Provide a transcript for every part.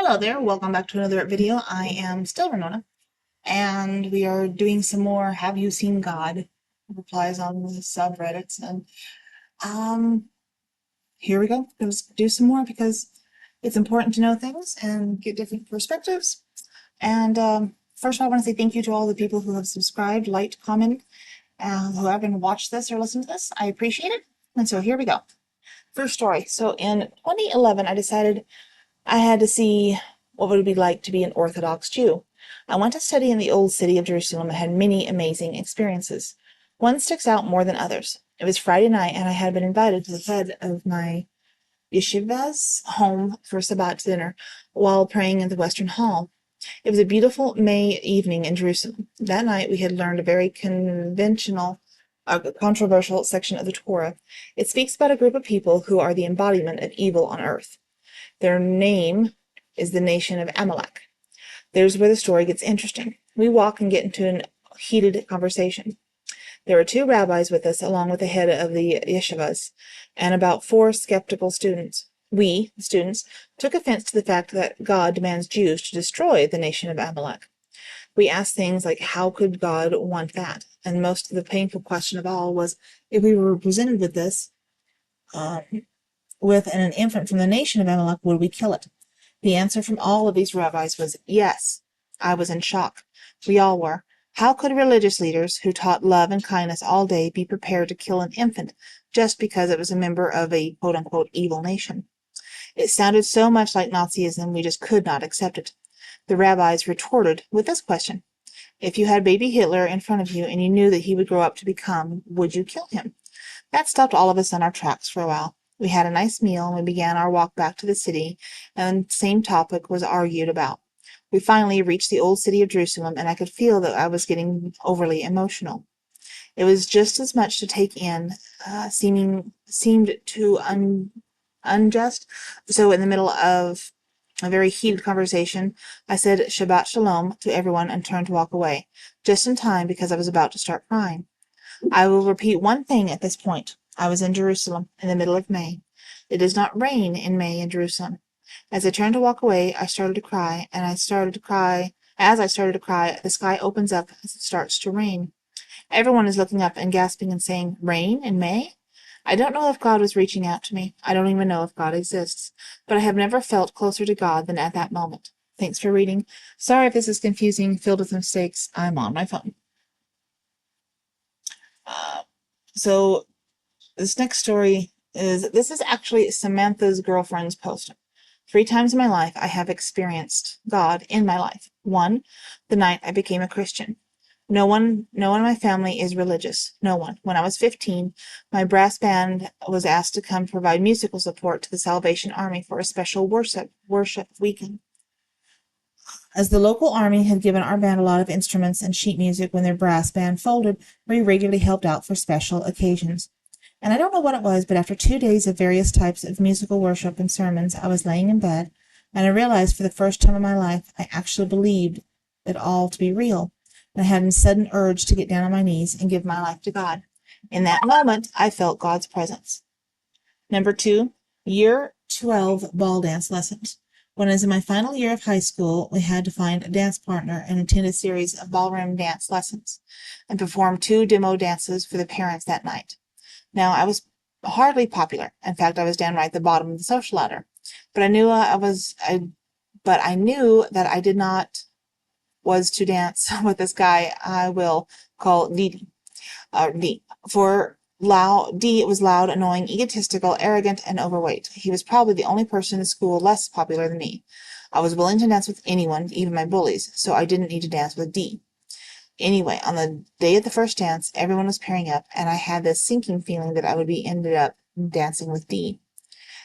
Hello there, welcome back to another video. I am still Renona, and we are doing some more Have You Seen God replies on the subreddits, and here we go. Let's do some more because it's important to know things and get different perspectives. And first of all, I want to say thank you to all the people who have subscribed, liked, commented, who haven't watched this or listened to this. I appreciate it. And so here we go. First story. So in 2011, I decided I had to see what would it be like to be an Orthodox Jew. I went to study in the old city of Jerusalem and had many amazing experiences. One sticks out more than others. It was Friday night, and I had been invited to the head of my yeshiva's home for Shabbat dinner while praying in the Western Hall. It was a beautiful May evening in Jerusalem. That night we had learned a very controversial section of the Torah. It speaks about a group of people who are the embodiment of evil on earth. Their name is the nation of Amalek. There's where the story gets interesting. We walk and get into a heated conversation. There were two rabbis with us, along with the head of the yeshivas, and about 4 skeptical students. We, the students, took offense to the fact that God demands Jews to destroy the nation of Amalek. We asked things like, how could God want that? And most of the painful question of all was, if we were presented with this, with an infant from the nation of Amalek, would we kill it? The answer from all of these rabbis was yes. I was in shock. We all were. How could religious leaders who taught love and kindness all day be prepared to kill an infant just because it was a member of a quote-unquote evil nation? It sounded so much like Nazism, we just could not accept it. The rabbis retorted with this question. If you had baby Hitler in front of you and you knew that he would grow up to become, would you kill him? That stopped all of us in our tracks for a while. We had a nice meal and we began our walk back to the city, and the same topic was argued about. We finally reached the old city of Jerusalem, and I could feel that I was getting overly emotional. It was just as much to take in, seemed too unjust. So in the middle of a very heated conversation, I said Shabbat Shalom to everyone and turned to walk away, just in time because I was about to start crying. I will repeat one thing at this point. I was in Jerusalem in the middle of May. It does not rain in May in Jerusalem. As I turned to walk away, I started to cry, and as I started to cry, the sky opens up as it starts to rain. Everyone is looking up and gasping and saying, "Rain in May?" I don't know if God was reaching out to me. I don't even know if God exists. But I have never felt closer to God than at that moment. Thanks for reading. Sorry if this is confusing, filled with mistakes. I'm on my phone. So this next story this is actually Samantha's girlfriend's post. 3 times in my life I have experienced God in my life. 1, the night I became a Christian. No one in my family is religious. No one. When I was 15, my brass band was asked to come provide musical support to the Salvation Army for a special worship weekend. As the local army had given our band a lot of instruments and sheet music when their brass band folded, we regularly helped out for special occasions. And I don't know what it was, but after 2 days of various types of musical worship and sermons, I was laying in bed, and I realized for the first time in my life I actually believed it all to be real, and I had a sudden urge to get down on my knees and give my life to God. In that moment, I felt God's presence. Number 2, Year 12 ball dance lessons. When I was in my final year of high school, we had to find a dance partner and attend a series of ballroom dance lessons and perform 2 demo dances for the parents that night. Now, I was hardly popular. In fact, I was downright at the bottom of the social ladder. But I knew that I did not was to dance with this guy I will call D. D was loud, annoying, egotistical, arrogant, and overweight. He was probably the only person in the school less popular than me. I was willing to dance with anyone, even my bullies, so I didn't need to dance with D. Anyway, on the day of the first dance, everyone was pairing up, and I had this sinking feeling that I would be ended up dancing with D.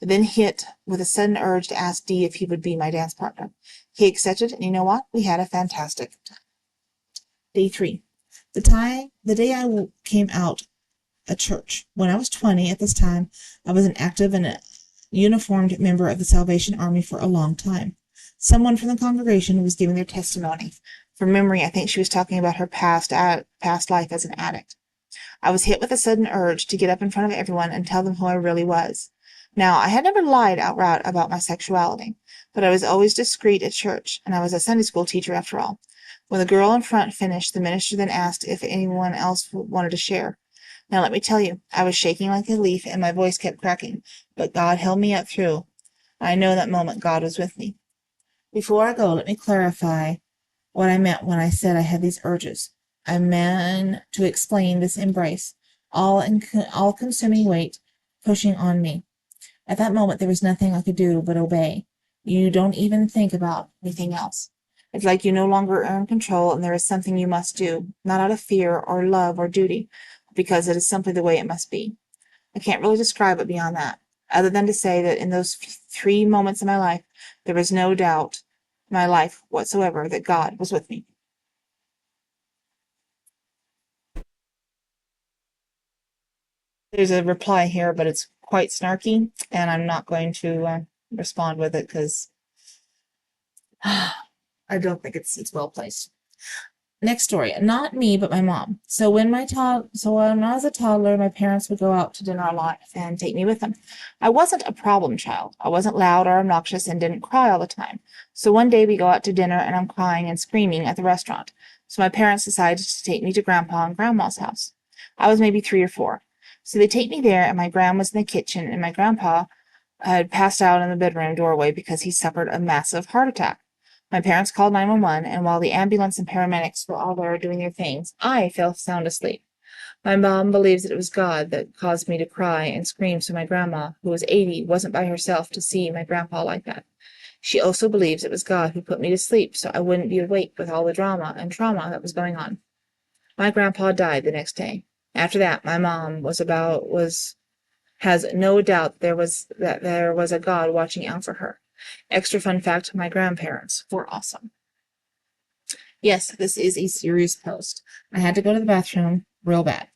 Then hit with a sudden urge to ask D if he would be my dance partner. He accepted, and you know what? We had a fantastic time. Day 3. The day I came out at church. When I was 20 at this time, I was an active and uniformed member of the Salvation Army for a long time. Someone from the congregation was giving their testimony. From memory, I think she was talking about her past life as an addict. I was hit with a sudden urge to get up in front of everyone and tell them who I really was. Now, I had never lied outright about my sexuality, but I was always discreet at church, and I was a Sunday school teacher after all. When the girl in front finished, the minister then asked if anyone else wanted to share. Now let me tell you, I was shaking like a leaf and my voice kept cracking, but God held me up through. I know that moment God was with me. Before I go, let me clarify what I meant when I said I had these urges. I meant to explain this embrace, all-consuming weight pushing on me. At that moment, there was nothing I could do but obey. You don't even think about anything else. It's like you no longer are in control and there is something you must do, not out of fear or love or duty, but because it is simply the way it must be. I can't really describe it beyond that, other than to say that in those 3 moments of my life, there was no doubt in my life whatsoever that God was with me. There's a reply here, but it's quite snarky, and I'm not going to respond with it because I don't think it's well placed. Next story. Not me, but my mom. So when I was a toddler, my parents would go out to dinner a lot and take me with them. I wasn't a problem child. I wasn't loud or obnoxious and didn't cry all the time. So one day we go out to dinner and I'm crying and screaming at the restaurant. So my parents decided to take me to Grandpa and Grandma's house. I was maybe 3 or 4. So they take me there and my grandma was in the kitchen and my grandpa had passed out in the bedroom doorway because he suffered a massive heart attack. My parents called 911, and while the ambulance and paramedics were all there doing their things, I fell sound asleep. My mom believes that it was God that caused me to cry and scream so my grandma, who was 80, wasn't by herself to see my grandpa like that. She also believes it was God who put me to sleep so I wouldn't be awake with all the drama and trauma that was going on. My grandpa died the next day. After that, my mom has no doubt that there was a God watching out for her. Extra fun fact, my grandparents were awesome. Yes, this is a serious post. I had to go to the bathroom real bad.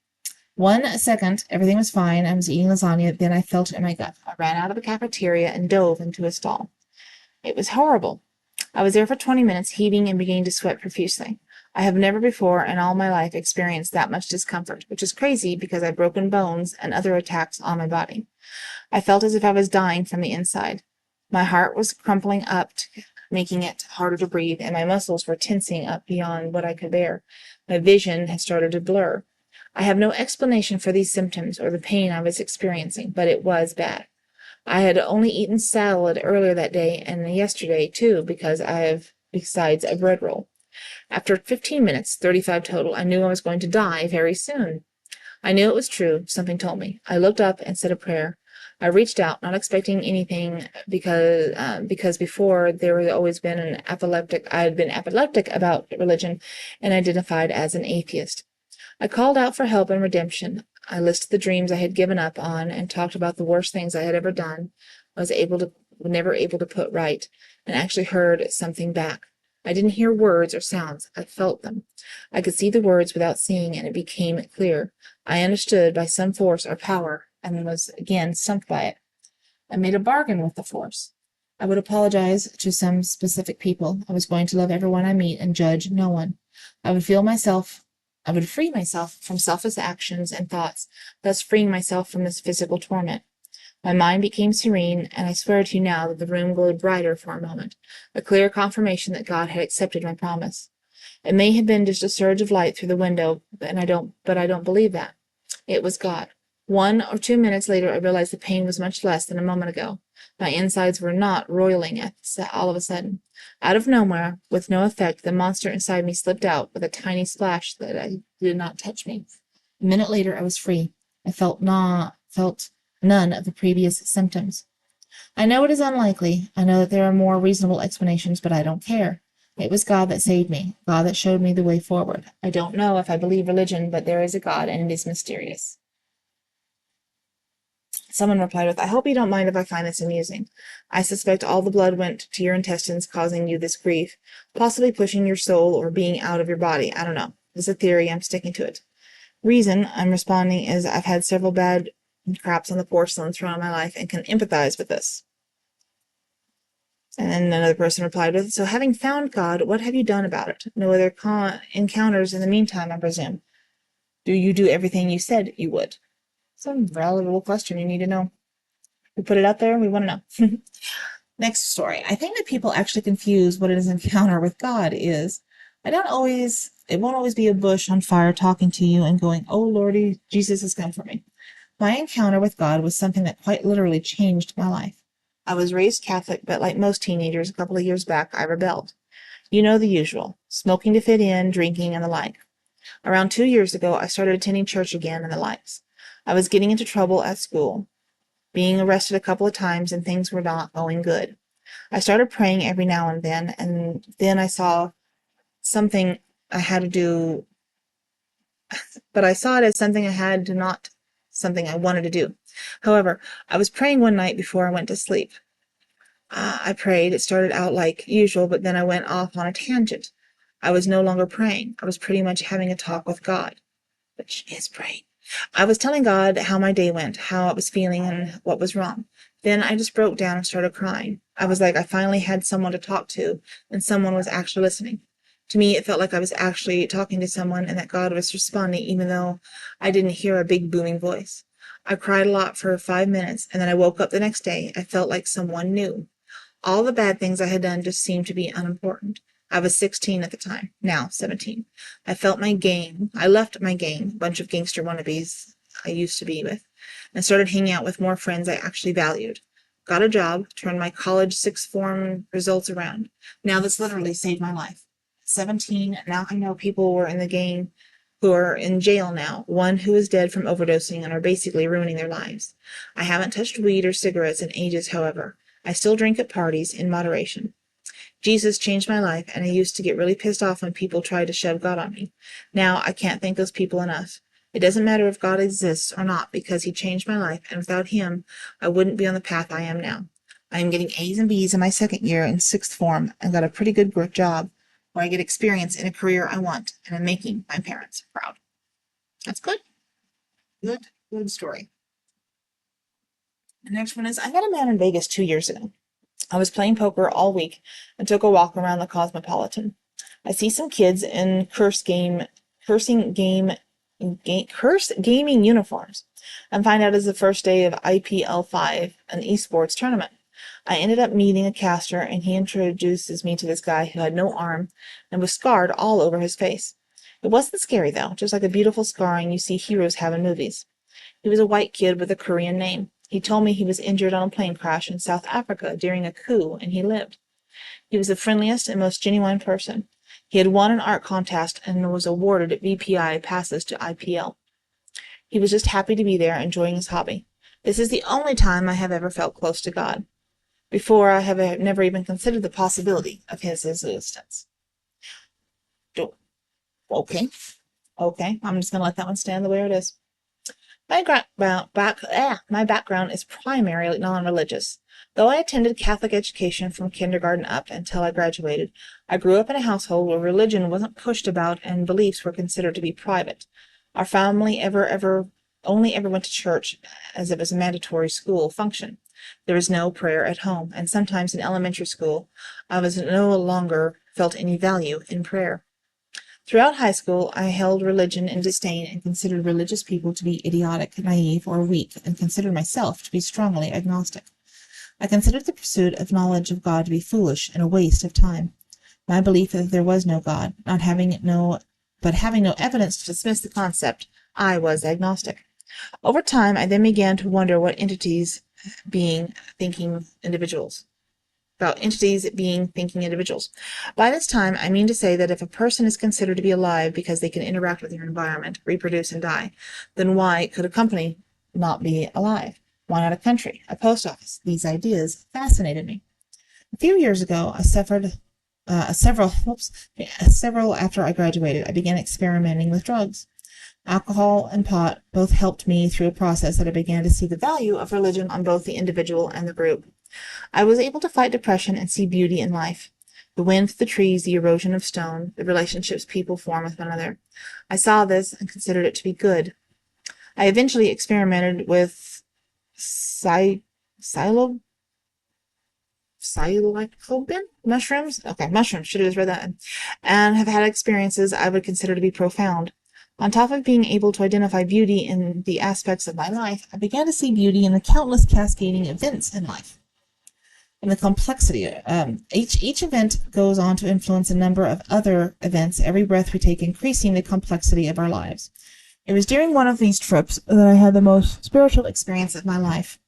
1 second, everything was fine. I was eating lasagna, then I felt it in my gut. I ran out of the cafeteria and dove into a stall. It was horrible. I was there for 20 minutes, heaving and beginning to sweat profusely. I have never before in all my life experienced that much discomfort, which is crazy because I've broken bones and other attacks on my body. I felt as if I was dying from the inside. My heart was crumpling up, making it harder to breathe, and my muscles were tensing up beyond what I could bear. My vision had started to blur. I have no explanation for these symptoms or the pain I was experiencing, but it was bad. I had only eaten salad earlier that day and yesterday, too, besides a bread roll. After 15 minutes, 35 total, I knew I was going to die very soon. I knew it was true. Something told me. I looked up and said a prayer. I reached out, not expecting anything, because before there had always been I had been epileptic about religion, and identified as an atheist. I called out for help and redemption. I listed the dreams I had given up on, and talked about the worst things I had ever done. I was never able to put right, and actually heard something back. I didn't hear words or sounds. I felt them. I could see the words without seeing, and it became clear. I understood by some force or power, and was again stumped by it. I made a bargain with the force. I would apologize to some specific people. I was going to love everyone I meet and judge no one. I would free myself from selfish actions and thoughts, thus freeing myself from this physical torment. My mind became serene, and I swear to you now that the room glowed brighter for a moment, a clear confirmation that God had accepted my promise. It may have been just a surge of light through the window, but I don't believe that. It was God. 1 or 2 minutes later, I realized the pain was much less than a moment ago. My insides were not roiling all of a sudden. Out of nowhere, with no effect, the monster inside me slipped out with a tiny splash that did not touch me. A minute later, I was free. I felt none of the previous symptoms. I know it is unlikely. I know that there are more reasonable explanations, but I don't care. It was God that saved me, God that showed me the way forward. I don't know if I believe religion, but there is a God, and it is mysterious. Someone replied with, I hope you don't mind if I find this amusing. I suspect all the blood went to your intestines, causing you this grief, possibly pushing your soul or being out of your body. I don't know. It's a theory. I'm sticking to it. Reason I'm responding is I've had several bad craps on the porcelain throughout my life and can empathize with this. And then another person replied with, so having found God, what have you done about it? No other encounters in the meantime, I presume. Do you do everything you said you would? It's a valuable question you need to know. We put it out there, we want to know. Next story. I think that people actually confuse what an encounter with God is. It won't always be a bush on fire talking to you and going, "Oh Lordy, Jesus has come for me." My encounter with God was something that quite literally changed my life. I was raised Catholic, but like most teenagers a couple of years back, I rebelled. You know the usual: smoking to fit in, drinking, and the like. Around 2 years ago, I started attending church again and the likes. I was getting into trouble at school, being arrested a couple of times, and things were not going good. I started praying every now and then I saw something I had to do, but I saw it as something I had to, not something I wanted to do. However, I was praying one night before I went to sleep. I prayed. It started out like usual, but then I went off on a tangent. I was no longer praying. I was pretty much having a talk with God, which is praying. I was telling God how my day went, how I was feeling, and what was wrong. Then I just broke down and started crying. I was like I finally had someone to talk to, and someone was actually listening. To me, it felt like I was actually talking to someone and that God was responding, even though I didn't hear a big booming voice. I cried a lot for 5 minutes, and then I woke up the next day. I felt like someone knew. All the bad things I had done just seemed to be unimportant. I was 16 at the time, now 17. I left my gang, a bunch of gangster wannabes I used to be with, and started hanging out with more friends I actually valued. Got a job, turned my college sixth form results around. Now this literally saved my life. 17, now I know people were in the gang who are in jail now, one who is dead from overdosing and are basically ruining their lives. I haven't touched weed or cigarettes in ages, however. I still drink at parties in moderation. Jesus changed my life, and I used to get really pissed off when people tried to shove God on me. Now I can't thank those people enough. It doesn't matter if God exists or not, because he changed my life, and without him, I wouldn't be on the path I am now. I am getting A's and B's in my second year in sixth form and got a pretty good job where I get experience in a career I want, and I'm making my parents proud. That's good. Good story. The next one is, I met a man in Vegas 2 years ago. I was playing poker all week and took a walk around the Cosmopolitan. I see some kids in curse gaming uniforms, and find out it's the first day of IPL 5, an esports tournament. I ended up meeting a caster, and he introduces me to this guy who had no arm and was scarred all over his face. It wasn't scary, though, just like a beautiful scarring you see heroes have in movies. He was a white kid with a Korean name. He told me he was injured on a plane crash in South Africa during a coup, and he lived. He was the friendliest and most genuine person. He had won an art contest and was awarded VPI passes to IPL. He was just happy to be there, enjoying his hobby. This is the only time I have ever felt close to God. Before, I have never even considered the possibility of his existence. Okay. I'm just going to let that one stand the way it is. My background is primarily non-religious. Though I attended Catholic education from kindergarten up until I graduated, I grew up in a household where religion wasn't pushed about and beliefs were considered to be private. Our family only ever went to church as it was a mandatory school function. There was no prayer at home, and sometimes in elementary school, I was no longer felt any value in prayer. Throughout high school, I held religion in disdain and considered religious people to be idiotic, naive, or weak, and considered myself to be strongly agnostic. I considered the pursuit of knowledge of God to be foolish and a waste of time. My belief that there was no God, having no evidence to dismiss the concept, I was agnostic. Over time, I then began to wonder about entities being thinking individuals. By this time, I mean to say that if a person is considered to be alive because they can interact with their environment, reproduce, and die, then why could a company not be alive? Why not a country, a post office? These ideas fascinated me. A few years ago, several after I graduated, I began experimenting with drugs. Alcohol and pot both helped me through a process that I began to see the value of religion on both the individual and the group. I was able to fight depression and see beauty in life. The wind through the trees, the erosion of stone, the relationships people form with one another. I saw this and considered it to be good. I eventually experimented with psilocybin mushrooms. Mushrooms, should have just read that. And have had experiences I would consider to be profound. On top of being able to identify beauty in the aspects of my life, I began to see beauty in the countless cascading events in life. and the complexity. Each event goes on to influence a number of other events, every breath we take increasing the complexity of our lives. It was during one of these trips that I had the most spiritual experience of my life,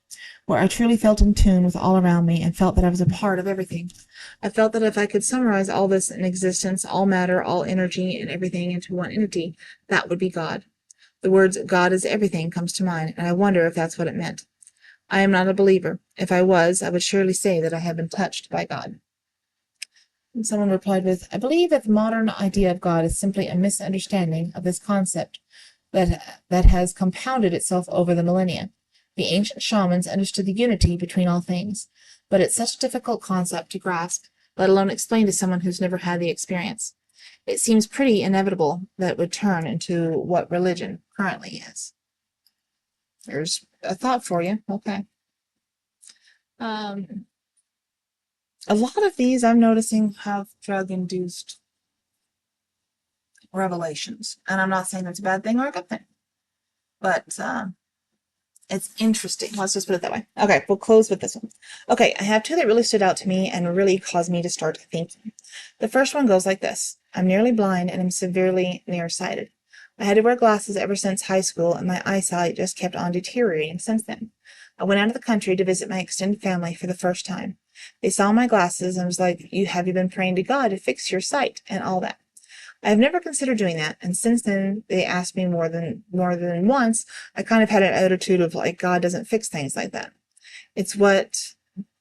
where I truly felt in tune with all around me and felt that I was a part of everything. I felt that if I could summarize all this in existence, all matter, all energy, and everything into one entity, that would be God. The words God is everything comes to mind, and I wonder if that's what it meant. I am not a believer. If I was, I would surely say that I have been touched by God. And someone replied with, I believe that the modern idea of God is simply a misunderstanding of this concept that has compounded itself over the millennia. The ancient shamans understood the unity between all things, but it's such a difficult concept to grasp, let alone explain to someone who's never had the experience. It seems pretty inevitable that it would turn into what religion currently is. There's a thought for you. Okay. A lot of these I'm noticing have drug-induced revelations, and I'm not saying that's a bad thing or a good thing, but it's interesting. Let's just put it that way. Okay, we'll close with this one. Okay, I have two that really stood out to me and really caused me to start thinking. The first one goes like this. I'm nearly blind and I'm severely nearsighted. I had to wear glasses ever since high school, and my eyesight just kept on deteriorating since then. I went out of the country to visit my extended family for the first time. They saw my glasses and was like, have you been praying to God to fix your sight and all that? I have never considered doing that, and since then they asked me more than once. I kind of had an attitude of like, God doesn't fix things like that. It's what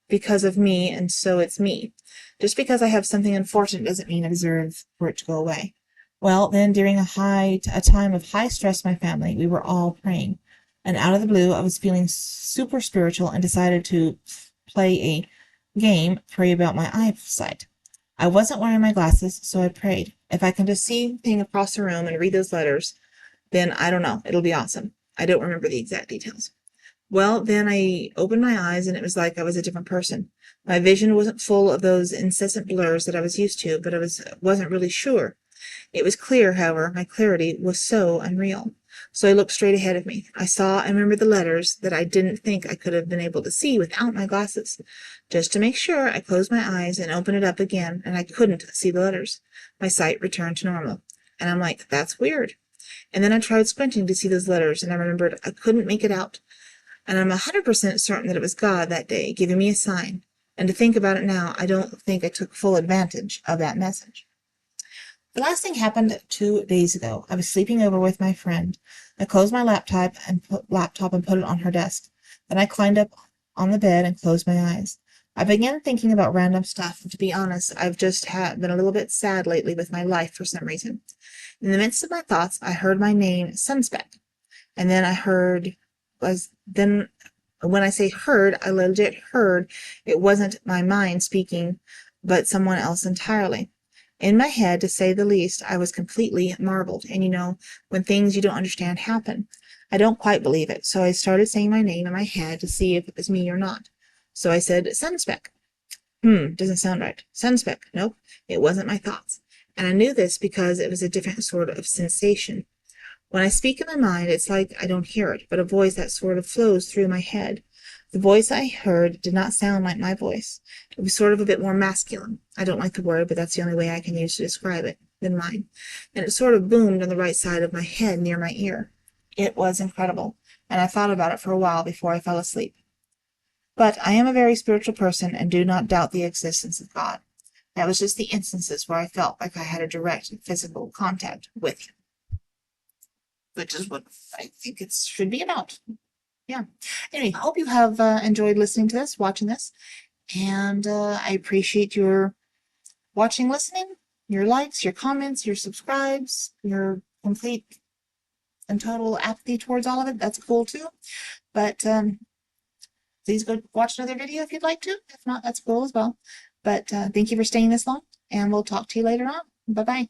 because of me, and so it's me. Just because I have something unfortunate doesn't mean I deserve for it to go away. Well, then during a time of high stress in my family, we were all praying, and out of the blue, I was feeling super spiritual and decided to play a game, pray about my eyesight. I wasn't wearing my glasses, so I prayed. If I can just see anything across the room and read those letters, then I don't know. It'll be awesome. I don't remember the exact details. Well, then I opened my eyes and it was like I was a different person. My vision wasn't full of those incessant blurs that I was used to, but I wasn't really sure. It was clear, however, my clarity was so unreal. So I looked straight ahead of me. I saw and remembered the letters that I didn't think I could have been able to see without my glasses. Just to make sure, I closed my eyes and opened it up again, and I couldn't see the letters. My sight returned to normal. And I'm like, that's weird. And then I tried squinting to see those letters, and I remembered I couldn't make it out. And I'm 100% certain that it was God that day giving me a sign. And to think about it now, I don't think I took full advantage of that message. The last thing happened 2 days ago. I was sleeping over with my friend. I closed my laptop and put it on her desk. Then I climbed up on the bed and closed my eyes. I began thinking about random stuff. And to be honest, I've just been a little bit sad lately with my life for some reason. In the midst of my thoughts, I heard my name, Sunspeck. And then when I say heard, I legit heard. It wasn't my mind speaking, but someone else entirely. In my head, to say the least, I was completely marveled. And when things you don't understand happen, I don't quite believe it. So I started saying my name in my head to see if it was me or not. So I said, Sunspeck. Doesn't sound right. Sunspeck. Nope, it wasn't my thoughts. And I knew this because it was a different sort of sensation. When I speak in my mind, it's like I don't hear it, but a voice that sort of flows through my head. The voice I heard did not sound like my voice. It was sort of a bit more masculine. I don't like the word, but that's the only way I can use to describe it, than mine. And it sort of boomed on the right side of my head near my ear. It was incredible, and I thought about it for a while before I fell asleep. But I am a very spiritual person and do not doubt the existence of God. That was just the instances where I felt like I had a direct physical contact with him, which is what I think it should be about. Yeah. Anyway, hope you have enjoyed listening to this, watching this, and I appreciate your watching, listening, your likes, your comments, your subscribes, your complete and total apathy towards all of it. That's cool too. But please go watch another video if you'd like to. If not, that's cool as well. But thank you for staying this long, and we'll talk to you later on. Bye-bye.